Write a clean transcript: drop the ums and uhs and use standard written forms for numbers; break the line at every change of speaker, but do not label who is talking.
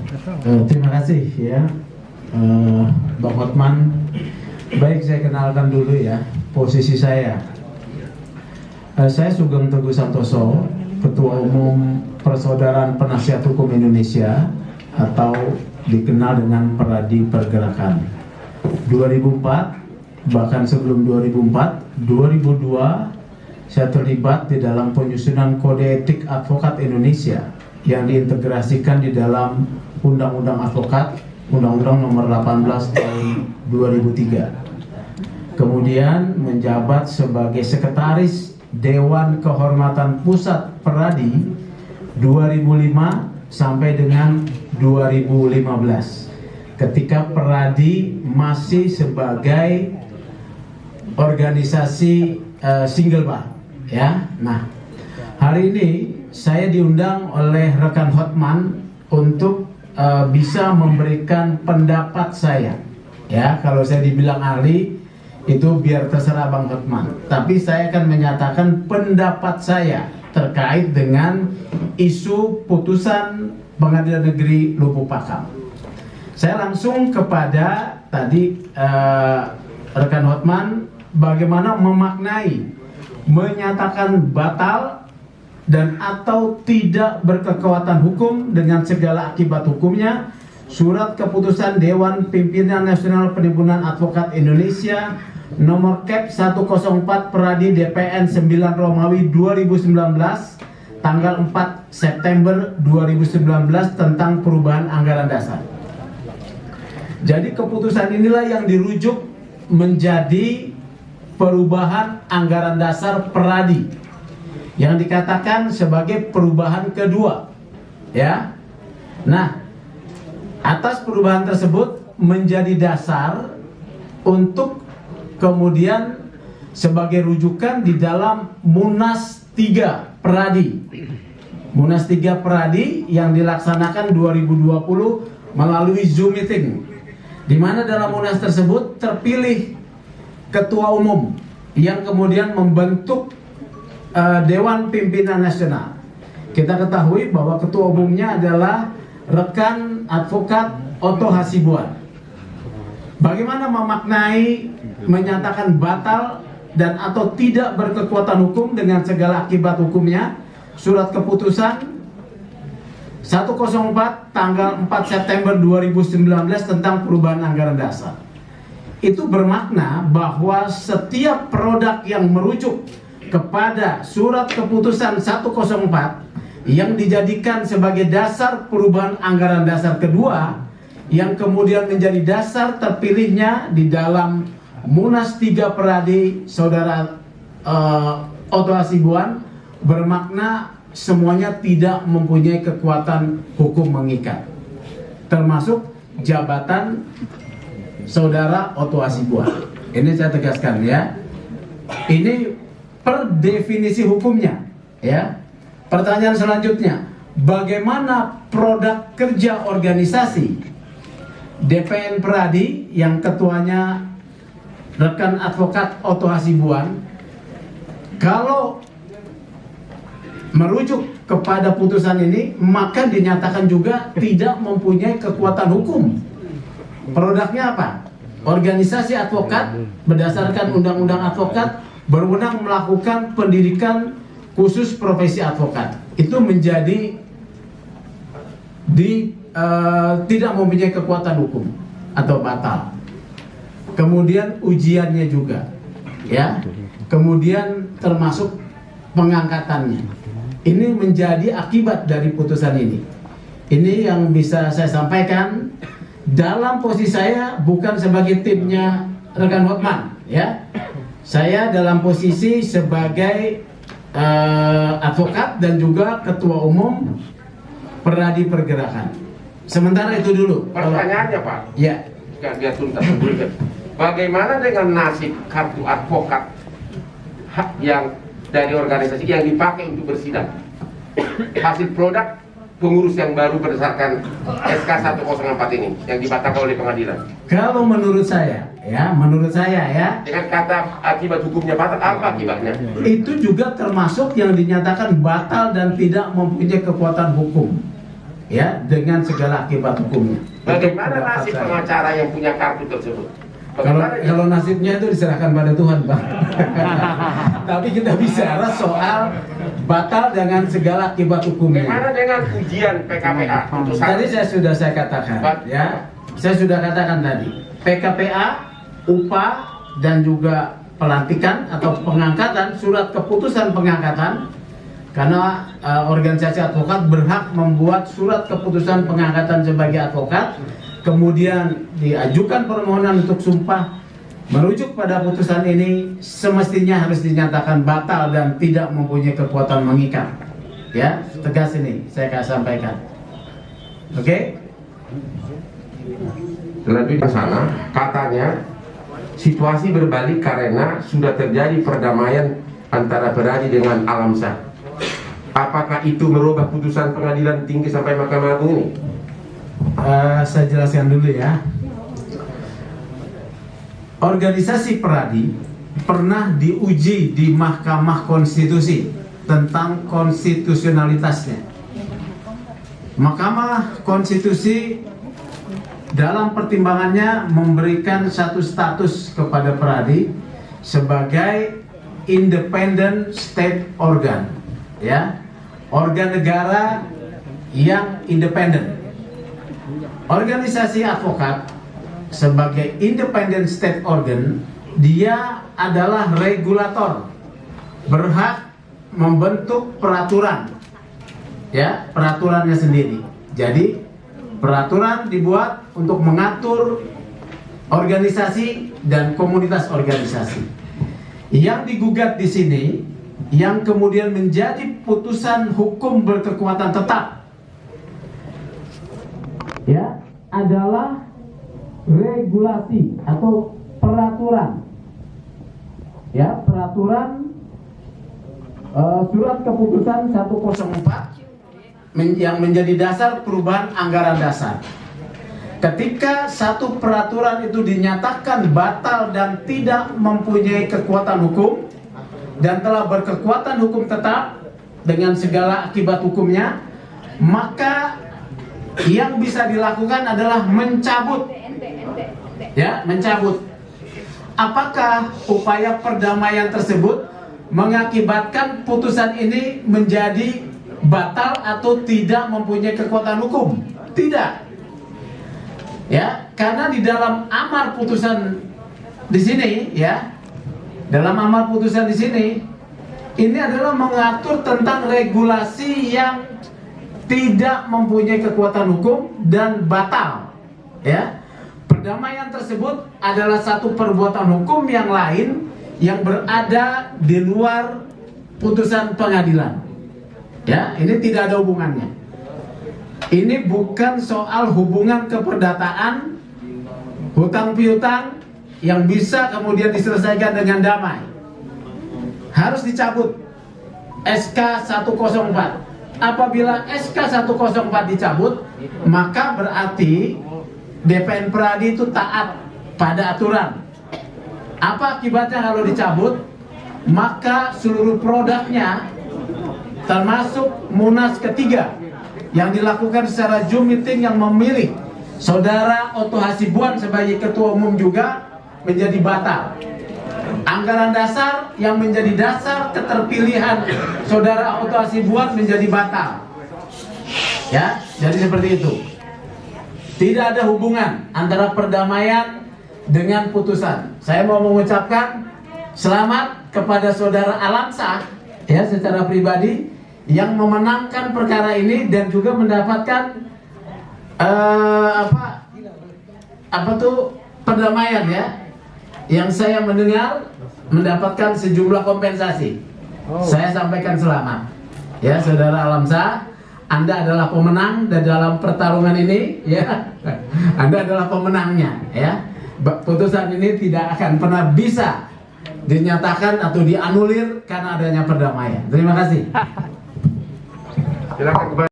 Terima kasih ya, Bang Hotman. Baik, saya kenalkan dulu ya posisi saya. Saya Sugeng Teguh Santoso, Ketua Umum Persaudaraan Penasihat Hukum Indonesia atau dikenal dengan Peradi Pergerakan. 2004, bahkan sebelum 2004, 2002 saya terlibat di dalam penyusunan Kode Etik Advokat Indonesia yang diintegrasikan di dalam Undang-Undang Advokat, Undang-Undang Nomor 18 Tahun 2003. Kemudian menjabat sebagai Sekretaris Dewan Kehormatan Pusat Peradi 2005 sampai dengan 2015. Ketika Peradi masih sebagai organisasi single bar, ya. Nah, hari ini saya diundang oleh rekan Hotman untuk bisa memberikan pendapat saya. Ya, kalau saya dibilang ahli itu biar terserah Bang Hotman. Tapi saya akan menyatakan pendapat saya terkait dengan isu putusan Pengadilan Negeri Lubuk Pakam. Saya langsung kepada tadi rekan Hotman bagaimana memaknai menyatakan batal dan atau tidak berkekuatan hukum dengan segala akibat hukumnya surat keputusan Dewan Pimpinan Nasional Perhimpunan Advokat Indonesia nomor Kep 104 Peradi DPN 9 Romawi 2019 tanggal 4 September 2019 tentang perubahan anggaran dasar. Jadi keputusan inilah yang dirujuk menjadi perubahan anggaran dasar Peradi yang dikatakan sebagai perubahan kedua, ya. Nah, atas perubahan tersebut menjadi dasar untuk kemudian sebagai rujukan di dalam Munas 3 Peradi. Munas 3 Peradi yang dilaksanakan 2020 melalui Zoom meeting, di mana dalam Munas tersebut terpilih Ketua Umum yang kemudian membentuk Dewan Pimpinan Nasional. Kita ketahui bahwa Ketua Umumnya adalah rekan advokat Oto Hasibuan. Bagaimana memaknai menyatakan batal dan atau tidak berkekuatan hukum dengan segala akibat hukumnya surat keputusan 104 tanggal 4 September 2019 tentang perubahan anggaran dasar. Itu bermakna bahwa setiap produk yang merujuk kepada surat keputusan 104 yang dijadikan sebagai dasar perubahan anggaran dasar kedua yang kemudian menjadi dasar terpilihnya di dalam Munas 3 Peradi Saudara Oto Hasibuan bermakna semuanya tidak mempunyai kekuatan hukum mengikat, termasuk jabatan Saudara Oto Hasibuan. Ini saya tegaskan ya. Ini per definisi hukumnya ya. Pertanyaan selanjutnya, bagaimana produk kerja organisasi DPN Peradi yang ketuanya rekan advokat Oto Hasibuan kalau merujuk kepada putusan ini maka dinyatakan juga tidak mempunyai kekuatan hukum. Produknya apa? Organisasi advokat berdasarkan undang-undang advokat berwenang melakukan pendidikan khusus profesi advokat. Itu menjadi tidak mempunyai kekuatan hukum atau batal. Kemudian ujiannya juga, ya. Kemudian termasuk pengangkatannya. Ini menjadi akibat dari putusan ini. Ini yang bisa saya sampaikan dalam posisi saya bukan sebagai timnya rekan Hotman, ya. Saya dalam posisi sebagai advokat dan juga ketua umum Peradi Pergerakan. Sementara itu dulu.
Pertanyaannya Pak.
Ya.
Biar tuntas. Bagaimana dengan nasib kartu advokat yang dari organisasi yang dipakai untuk bersidang? Hasil produk pengurus yang baru berdasarkan SK 104 ini yang dibatalkan oleh pengadilan.
Kalau menurut saya ya.
Dengan kata akibat hukumnya batal, apa akibatnya?
Itu juga termasuk yang dinyatakan batal dan tidak mempunyai kekuatan hukum. ya, dengan segala akibat hukumnya.
Bagaimana nasib pengacara yang punya kartu tersebut?
Kalau nasibnya itu diserahkan pada Tuhan, Pak. Tapi kita bicara soal batal dengan segala akibat hukumnya.
Bagaimana dengan ujian PKPA?
Tadi saya katakan, ya, saya sudah katakan tadi, PKPA, upah dan juga pelantikan atau pengangkatan, surat keputusan pengangkatan, karena organisasi advokat berhak membuat surat keputusan pengangkatan sebagai advokat, kemudian diajukan permohonan untuk sumpah. Merujuk pada putusan ini semestinya harus dinyatakan batal dan tidak mempunyai kekuatan mengikat. Ya, tegas ini saya akan sampaikan. Oke?
Lebih ke sana, katanya situasi berbalik karena sudah terjadi perdamaian antara Peradi dengan Alamsyah. Apakah itu merubah putusan pengadilan tinggi sampai Mahkamah Agung ini?
Saya jelaskan dulu ya. Organisasi Peradi pernah diuji di Mahkamah Konstitusi tentang konstitusionalitasnya. Mahkamah Konstitusi dalam pertimbangannya memberikan satu status kepada Peradi sebagai independent state organ, ya, organ negara yang independen. Organisasi advokat sebagai independent state organ, dia adalah regulator, berhak membentuk peraturan, ya, peraturannya sendiri. Jadi peraturan dibuat untuk mengatur organisasi dan komunitas organisasi. Yang digugat di sini, yang kemudian menjadi putusan hukum berkekuatan tetap, ya, adalah regulasi atau peraturan, ya, peraturan surat keputusan 104 yang menjadi dasar perubahan anggaran dasar. Ketika satu peraturan itu dinyatakan batal dan tidak mempunyai kekuatan hukum dan telah berkekuatan hukum tetap dengan segala akibat hukumnya, maka yang bisa dilakukan adalah mencabut, ya, mencabut. Apakah upaya perdamaian tersebut mengakibatkan putusan ini menjadi batal atau tidak mempunyai kekuatan hukum? Tidak. Ya, karena di dalam amar putusan di sini, ya, dalam amar putusan di sini, ini adalah mengatur tentang regulasi yang tidak mempunyai kekuatan hukum dan batal. Ya, perdamaian tersebut adalah satu perbuatan hukum yang lain yang berada di luar putusan pengadilan. Ya, ini tidak ada hubungannya. Ini bukan soal hubungan keperdataan, hutang piutang yang bisa kemudian diselesaikan dengan damai. Harus dicabut SK 104. Apabila SK 104 dicabut, maka berarti BPN Peradi itu taat pada aturan. Apa akibatnya kalau dicabut? Maka seluruh produknya, termasuk Munas ketiga yang dilakukan secara Zoom meeting yang memilih Saudara Otto Hasibuan sebagai ketua umum juga menjadi batal. Anggaran dasar yang menjadi dasar keterpilihan Saudara Otto Hasibuan menjadi batal. Ya, jadi seperti itu. Tidak ada hubungan antara perdamaian dengan putusan. Saya mau mengucapkan selamat kepada Saudara Alamsyah, ya, secara pribadi, yang memenangkan perkara ini dan juga mendapatkan perdamaian, ya, yang saya mendengar mendapatkan sejumlah kompensasi. Saya sampaikan selamat, ya, Saudara Alamsyah, Anda adalah pemenang dalam pertarungan ini, ya. Anda adalah pemenangnya, ya. Putusan ini tidak akan pernah bisa dinyatakan atau dianulir karena adanya perdamaian. Terima kasih.
Silakan kembali.